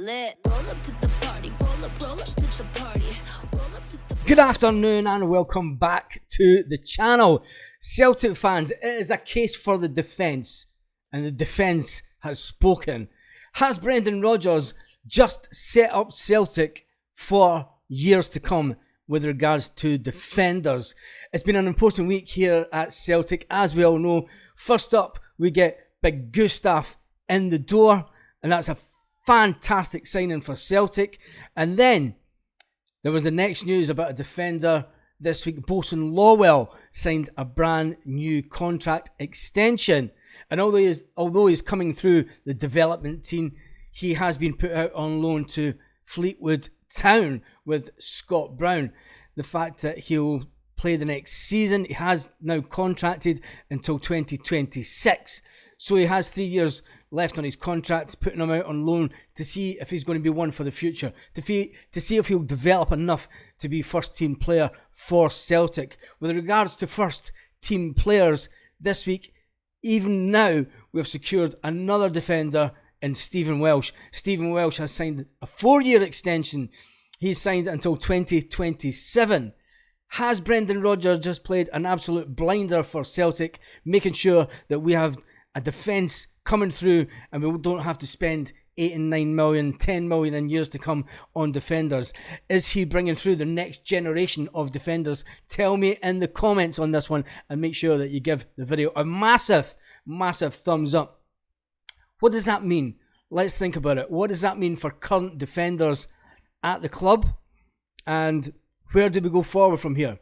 lit. Roll up to the party, roll up to the party. Roll up to the Good afternoon and welcome back to the channel. Celtic fans, it is a case for the defence, and the defence has spoken. Has Brendan Rodgers just set up Celtic for years to come with regards to defenders? It's been an important week here at Celtic, as we all know. First up, we get Big Gustav in the door, and that's a fantastic signing for Celtic. And then there was the next news about a defender this week. Bosun Lawwell signed a brand new contract extension. And although he's coming through the development team, he has been put out on loan to Fleetwood Town with Scott Brown. The fact that he'll play the next season, he has now contracted until 2026. So he has 3 years left on his contract, putting him out on loan to see if he's going to be one for the future, to see if he'll develop enough to be first team player for Celtic. With regards to first team players this week, even now we've secured another defender in Stephen Welsh. Stephen Welsh has signed a 4-year extension. He's signed until 2027. Has Brendan Rodgers just played an absolute blinder for Celtic, making sure that we have a defence coming through and we don't have to spend 8 and 9 million, 10 million in years to come on defenders? Is he bringing through the next generation of defenders? Tell me in the comments on this one, and make sure that you give the video a massive thumbs up. What does that mean? Let's think about it. What does that mean for current defenders at the club? And where do we go forward from here?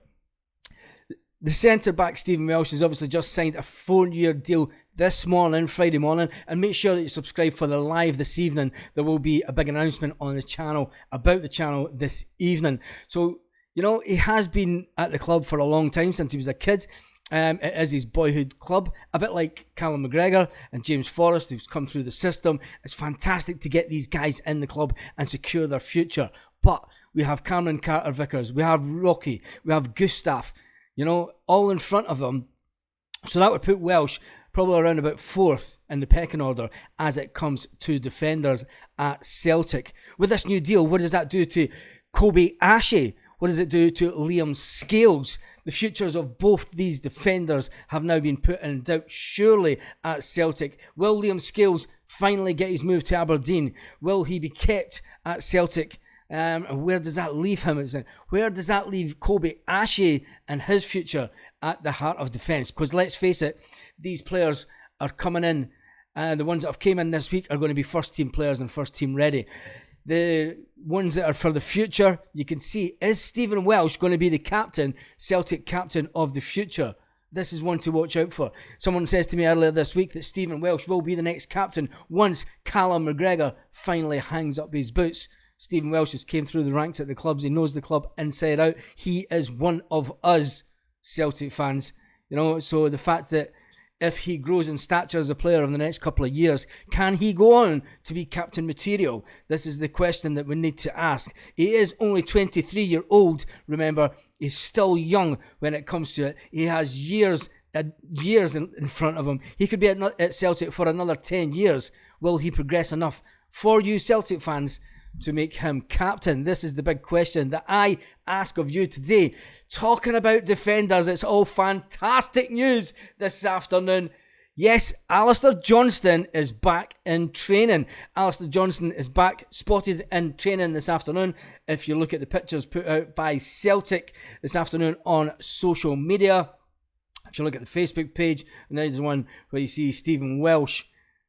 The centre-back Stephen Welsh has obviously just signed a 4-year deal this morning, Friday morning, and make sure that you subscribe for the live this evening. There will be a big announcement on the channel, about the channel this evening. So, you know, he has been at the club for a long time, since he was a kid. It is his boyhood club, a bit like Callum McGregor and James Forrest, who's come through the system. It's fantastic to get these guys in the club and secure their future. But we have Cameron Carter-Vickers, we have Rocky, we have Gustav, you know, all in front of them. So that would put Welsh probably around about 4th in the pecking order as it comes to defenders at Celtic. With this new deal, what does that do to Kobe Ashe? What does it do to Liam Scales? The futures of both these defenders have now been put in doubt, surely, at Celtic. Will Liam Scales finally get his move to Aberdeen? Will he be kept at Celtic? And where does that leave him? Where does that leave Kobe Ashe and his future at the heart of defence? Because let's face it, these players are coming in, and the ones that have came in this week are going to be first team players and first team ready. The ones that are for the future, you can see, is Stephen Welsh going to be the captain, Celtic captain of the future? This is one to watch out for. Someone says to me earlier this week that Stephen Welsh will be the next captain once Callum McGregor finally hangs up his boots. Stephen Welsh just came through the ranks at the clubs. He knows the club inside out. He is one of us, Celtic fans. You know, so the fact that if he grows in stature as a player in the next couple of years, can he go on to be captain material? This is the question that we need to ask. He is only 23-year-old. Remember, he's still young when it comes to it. He has years in front of him. He could be at Celtic for another 10 years. Will he progress enough for you, Celtic fans, to make him captain? This is the big question that I ask of you today. Talking about defenders, it's all fantastic news this afternoon. Yes, Alistair Johnston is back in training. Alistair Johnston is back, spotted in training this afternoon. If you look at the pictures put out by Celtic this afternoon on social media, if you look at the Facebook page, and there's one where you see Stephen Welsh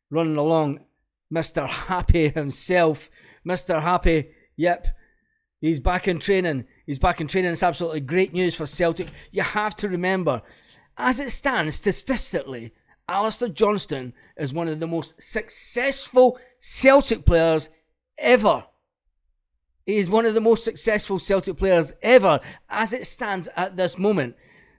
running along, Mr. Happy himself. Mr. Happy, yep, he's back in training. He's back in training. It's absolutely great news for Celtic. You have to remember, as it stands statistically, Alistair Johnston is one of the most successful Celtic players ever. He is one of the most successful Celtic players ever as it stands at this moment.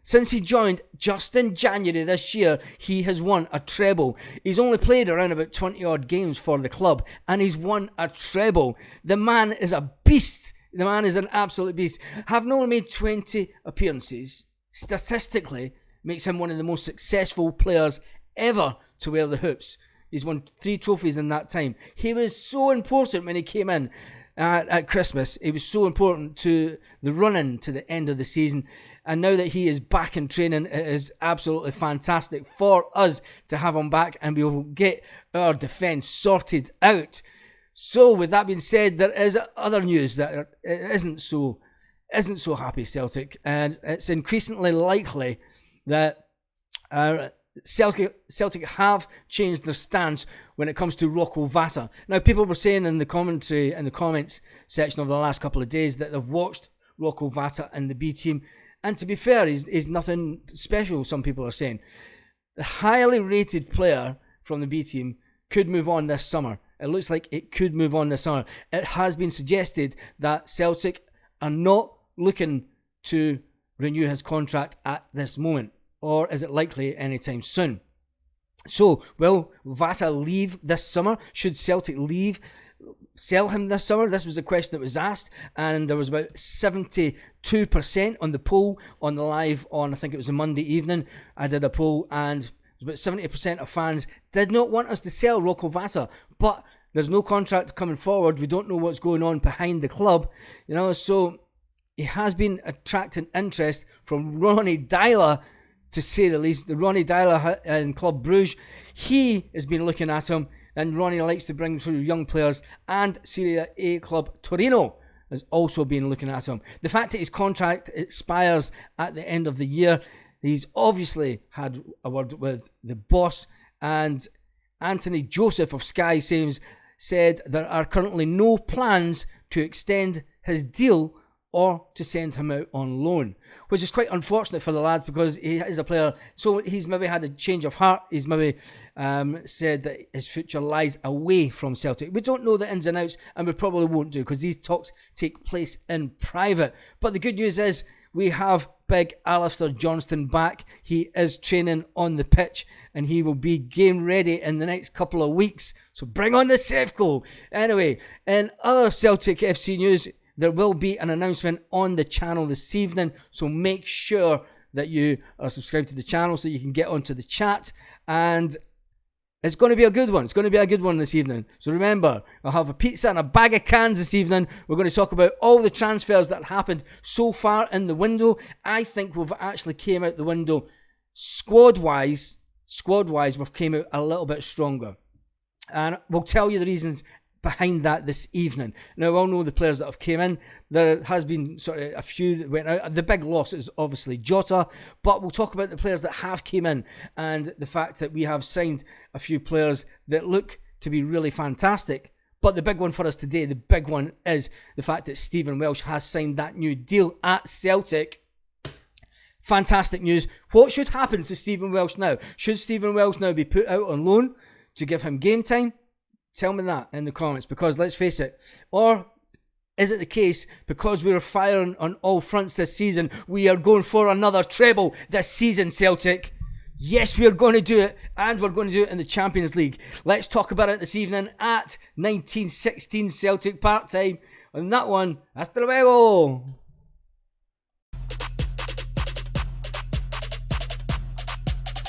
Since he joined just in January this year, he has won a treble. He's only played around about 20 odd games for the club, and he's won a treble. The man is a beast. The man is an absolute beast. Having only made 20 appearances, statistically, makes him one of the most successful players ever to wear the hoops. He's won 3 trophies in that time. He was so important when he came in at Christmas. It was so important to the run-in to the end of the season. And now that he is back in training, it is absolutely fantastic for us to have him back, and we will get our defence sorted out. So with that being said, there is other news that isn't so happy, Celtic, and it's increasingly likely that Celtic have changed their stance when it comes to Rocco Vata. Now, people were saying in the commentary, in the comments section over the last couple of days, that they've watched Rocco Vata in the B team, and to be fair, he's nothing special, some people are saying. The highly rated player from the B team could move on this summer. It looks like it could move on this summer. It has been suggested that Celtic are not looking to renew his contract at this moment, or is it likely anytime soon? So, will Vata leave this summer? Should Celtic sell him this summer? This was a question that was asked, and there was about 72% on the poll on the live on, I think it was a Monday evening. I did a poll, and about 70% of fans did not want us to sell Rocco Vata, but there's no contract coming forward. We don't know what's going on behind the club, so he has been attracting interest from Ronnie Dyler, to say the least. The Ronnie Dyler in Club Bruges, he has been looking at him, and Ronnie likes to bring through young players, and Serie A club Torino has also been looking at him. The fact that his contract expires at the end of the year, he's obviously had a word with the boss, and Anthony Joseph of Sky said there are currently no plans to extend his deal or to send him out on loan, which is quite unfortunate for the lads, because he is a player, so he's maybe had a change of heart. He's maybe said that his future lies away from Celtic. We don't know the ins and outs, and we probably won't do, because these talks take place in private. But the good news is we have big Alistair Johnston back. He is training on the pitch, and he will be game ready in the next couple of weeks. So bring on the Sefco. Anyway, in other Celtic FC news, there will be an announcement on the channel this evening, so make sure that you are subscribed to the channel so you can get onto the chat, and it's going to be a good one. It's going to be a good one this evening. So remember, I'll have a pizza and a bag of cans this evening. We're going to talk about all the transfers that happened so far in the window. I think we've actually came out the window squad-wise, we've came out a little bit stronger. And we'll tell you the reasons behind that this evening. Now, we all know the players that have came in. There has been sort of a few that went out. The big loss is obviously Jota, but we'll talk about the players that have came in, and the fact that we have signed a few players that look to be really fantastic. But the big one for us today, the big one is the fact that Stephen Welsh has signed that new deal at Celtic. Fantastic news. What should happen to Stephen Welsh now? Should Stephen Welsh now be put out on loan to give him game time? Tell me that in the comments, because let's face it, or is it the case, because we were firing on all fronts this season, we are going for another treble this season, Celtic? Yes, we are going to do it, and we're going to do it in the Champions League. Let's talk about it this evening at 1916 Celtic Park time. On that one, hasta luego!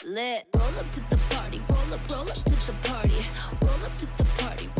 Lit. Roll up to the party, roll up to the party, roll up to the party.